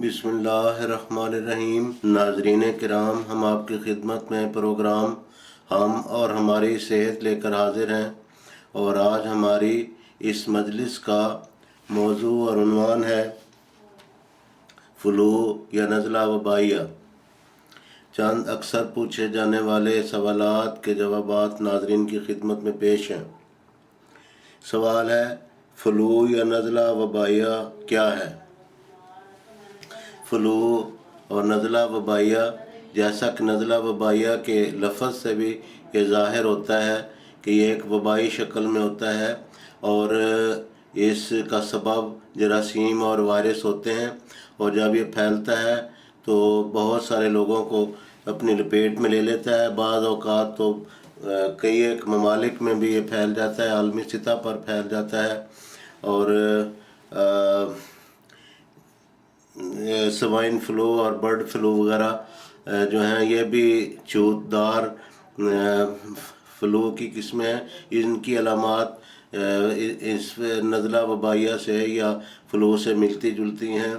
بسم اللہ الرحمن الرحیم۔ ناظرین کرام، ہم آپ کی خدمت میں پروگرام ہم اور ہماری صحت لے کر حاضر ہیں، اور آج ہماری اس مجلس کا موضوع اور عنوان ہے فلو یا نزلہ وبائیہ۔ چند اکثر پوچھے جانے والے سوالات کے جوابات ناظرین کی خدمت میں پیش ہیں۔ سوال ہے، فلو یا نزلہ وبائیہ کیا ہے؟ فلو اور نزلہ وبائیہ، جیسا کہ نزلہ وبائیہ کے لفظ سے بھی یہ ظاہر ہوتا ہے کہ یہ ایک وبائی شکل میں ہوتا ہے، اور اس کا سبب جراثیم اور وائرس ہوتے ہیں، اور جب یہ پھیلتا ہے تو بہت سارے لوگوں کو اپنی لپیٹ میں لے لیتا ہے۔ بعض اوقات تو کئی ایک ممالک میں بھی یہ پھیل جاتا ہے، عالمی سطح پر پھیل جاتا ہے، اور سوائن فلو اور برڈ فلو وغیرہ جو ہیں یہ بھی چوت دار فلو کی قسمیں ہیں۔ ان کی علامات اس نزلہ وبائیہ سے یا فلو سے ملتی جلتی ہیں۔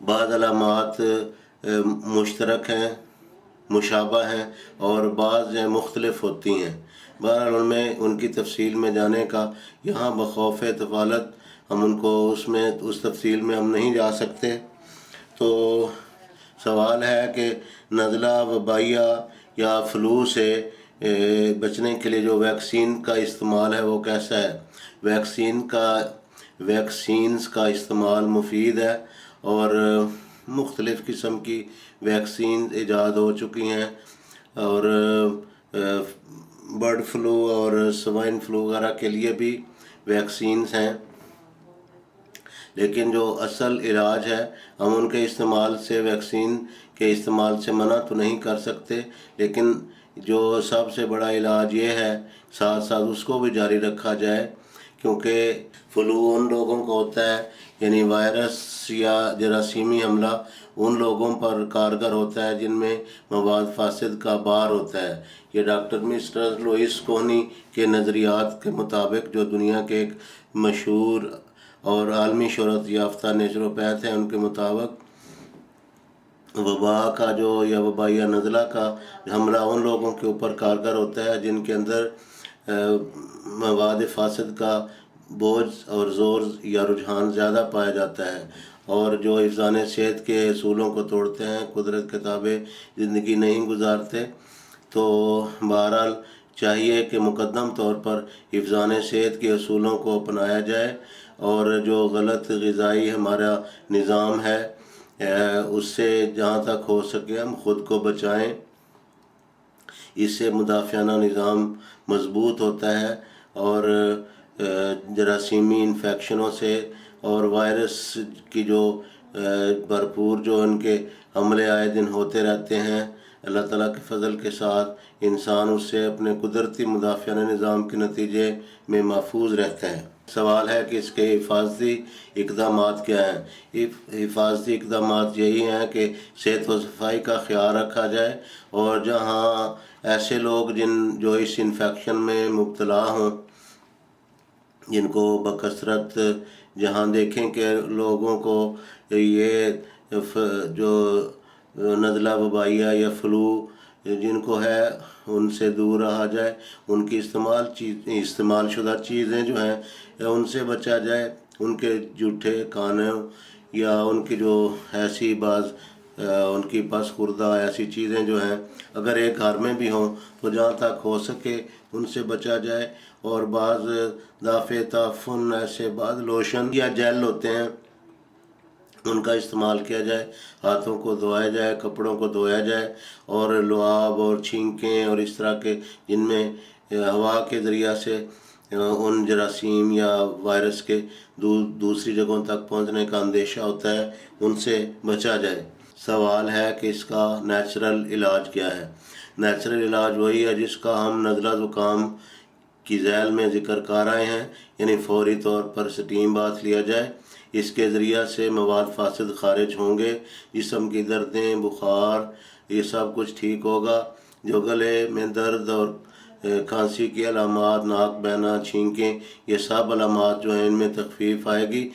بعض علامات مشترک ہیں، مشابہ ہیں، اور بعض مختلف ہوتی ہیں۔ بہرحال ان کی تفصیل میں جانے کا یہاں بخوف طفالت ہم ان کو اس تفصیل میں ہم نہیں جا سکتے۔ تو سوال ہے کہ نزلہ وبائیہ یا فلو سے بچنے کے لیے جو ویکسین کا استعمال ہے وہ کیسا ہے؟ ویکسینز کا استعمال مفید ہے، اور مختلف قسم کی ویکسین ایجاد ہو چکی ہیں، اور برڈ فلو اور سوائن فلو وغیرہ کے لیے بھی ویکسینز ہیں، لیکن جو اصل علاج ہے ہم ان کے استعمال سے، ویکسین کے استعمال سے منع تو نہیں کر سکتے، لیکن جو سب سے بڑا علاج یہ ہے ساتھ ساتھ اس کو بھی جاری رکھا جائے، کیونکہ فلو ان لوگوں کو ہوتا ہے، یعنی وائرس یا جراثیمی حملہ ان لوگوں پر کارگر ہوتا ہے جن میں مواد فاسد کا بار ہوتا ہے۔ یہ ڈاکٹر مسٹر لوئس کوہنی کے نظریات کے مطابق، جو دنیا کے ایک مشہور اور عالمی شہرت یافتہ نیچروپیتھ ہیں، ان کے مطابق وبا کا یا وبائیہ نزلہ کا حملہ ان لوگوں کے اوپر کارگر ہوتا ہے جن کے اندر مواد فاسد کا بوجھ اور زور یا رجحان زیادہ پایا جاتا ہے، اور جو حفظان صحت کے اصولوں کو توڑتے ہیں، قدرت کے تابع زندگی نہیں گزارتے۔ تو بہرحال چاہیے کہ مقدم طور پر حفظان صحت کے اصولوں کو اپنایا جائے، اور جو غلط غذائی ہمارا نظام ہے اس سے جہاں تک ہو سکے ہم خود کو بچائیں۔ اس سے مدافعانہ نظام مضبوط ہوتا ہے، اور جراثیمی انفیکشنوں سے اور وائرس کی جو بھرپور جو ان کے حملے آئے دن ہوتے رہتے ہیں، اللہ تعالیٰ کے فضل کے ساتھ انسان اس سے اپنے قدرتی مدافعانہ نظام کے نتیجے میں محفوظ رہتا ہے۔ سوال ہے کہ اس کے حفاظتی اقدامات کیا ہیں؟ حفاظتی اقدامات یہی ہیں کہ صحت و صفائی کا خیال رکھا جائے، اور جہاں ایسے لوگ جو اس انفیکشن میں مبتلا ہوں، جن کو بکثرت جہاں دیکھیں کہ لوگوں کو یہ جو نزلہ وبائیہ یا فلو جن کو ہے ان سے دور رہا جائے، ان کی استعمال شدہ چیزیں جو ہیں ان سے بچا جائے، ان کے جوٹھے کھانے یا ان کی جو ایسی ان کی پس خوردہ ایسی چیزیں جو ہیں اگر ایک گھر میں بھی ہوں تو جہاں تک ہو سکے ان سے بچا جائے، اور بعض دافع تعفن ایسے بعض لوشن یا جیل ہوتے ہیں ان کا استعمال کیا جائے، ہاتھوں کو دھویا جائے، کپڑوں کو دھویا جائے، اور لعاب اور چھینکیں اور اس طرح کے جن میں ہوا کے ذریعہ سے ان جراثیم یا وائرس کے دوسری جگہوں تک پہنچنے کا اندیشہ ہوتا ہے، ان سے بچا جائے۔ سوال ہے کہ اس کا نیچرل علاج کیا ہے؟ نیچرل علاج وہی ہے جس کا ہم نزلہ زکام کی ذیل میں ذکر کر رہے ہیں، یعنی فوری طور پر سٹیم باتھ لیا جائے، اس کے ذریعہ سے مواد فاسد خارج ہوں گے، جسم کی دردیں، بخار، یہ سب کچھ ٹھیک ہوگا۔ جو گلے میں درد اور کھانسی کی علامات، ناک بہنا، چھینکیں، یہ سب علامات جو ہیں ان میں تخفیف آئے گی،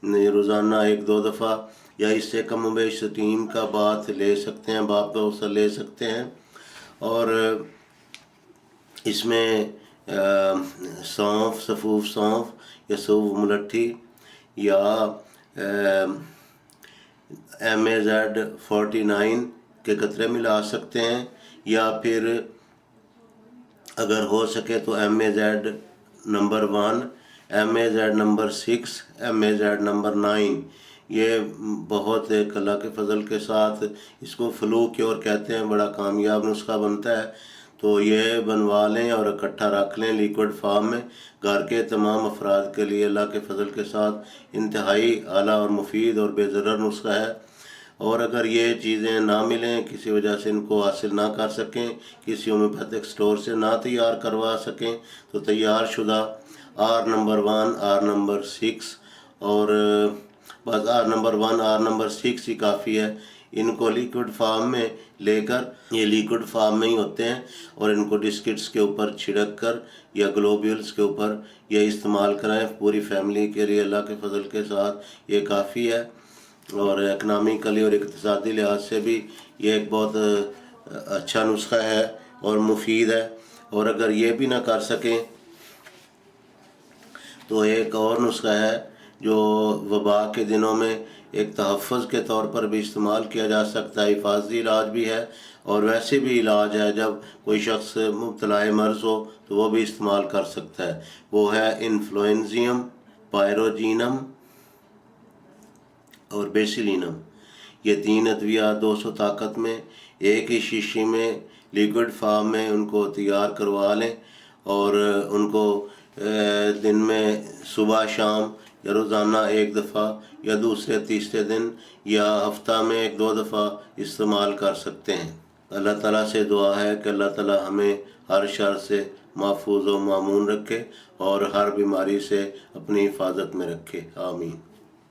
روزانہ 1-2 دفعہ یا اس سے کم و بیش ٹیم کا بات لے سکتے ہیں، باپ کا غسل لے سکتے ہیں۔ اور اس میں سونف، سفوف سونف یا سوف ملٹھی یا MAZ49 کے قطرے ملا سکتے ہیں، یا پھر اگر ہو سکے تو MAZ number 1، MAZ number 6، MAZ number 9، یہ بہت ایک اللہ کے فضل کے ساتھ اس کو فلو کیور کہتے ہیں، بڑا کامیاب نسخہ بنتا ہے۔ تو یہ بنوا لیں اور اکٹھا رکھ لیں لیکوڈ فارم میں، گھر کے تمام افراد کے لیے اللہ کے فضل کے ساتھ انتہائی اعلیٰ اور مفید اور بے ضرر نسخہ ہے۔ اور اگر یہ چیزیں نہ ملیں، کسی وجہ سے ان کو حاصل نہ کر سکیں، کسی ہومیوپیتھک سٹور سے نہ تیار کروا سکیں، تو تیار شدہ R نمبر 1، R نمبر 6 اور بس R نمبر 1، R نمبر 6 ہی کافی ہے۔ ان کو لیکوڈ فارم میں لے کر، یہ لیکوڈ فارم میں ہی ہوتے ہیں، اور ان کو ڈسکٹس کے اوپر چھڑک کر یا گلوبیولز کے اوپر یہ استعمال کرائیں پوری فیملی کے لیے، اللہ کے فضل کے ساتھ یہ کافی ہے۔ اور اکنامیکلی اور اقتصادی لحاظ سے بھی یہ ایک بہت اچھا نسخہ ہے اور مفید ہے۔ اور اگر یہ بھی نہ کر سکیں تو ایک اور نسخہ ہے جو وبا کے دنوں میں ایک تحفظ کے طور پر بھی استعمال کیا جا سکتا ہے، حفاظتی علاج بھی ہے اور ویسے بھی علاج ہے۔ جب کوئی شخص مبتلا مرض ہو تو وہ بھی استعمال کر سکتا ہے، وہ ہے انفلوئنزیم، پائروجینم اور بیسیلینم۔ یہ 3 ادویات 200 طاقت میں ایک ہی شیشی میں لیکوڈ فارم میں ان کو تیار کروا لیں، اور ان کو دن میں صبح شام یا روزانہ 1 دفعہ یا دوسرے تیسرے دن یا ہفتہ میں 1-2 دفعہ استعمال کر سکتے ہیں۔ اللہ تعالیٰ سے دعا ہے کہ اللہ تعالیٰ ہمیں ہر شر سے محفوظ و مامون رکھے اور ہر بیماری سے اپنی حفاظت میں رکھے، آمین۔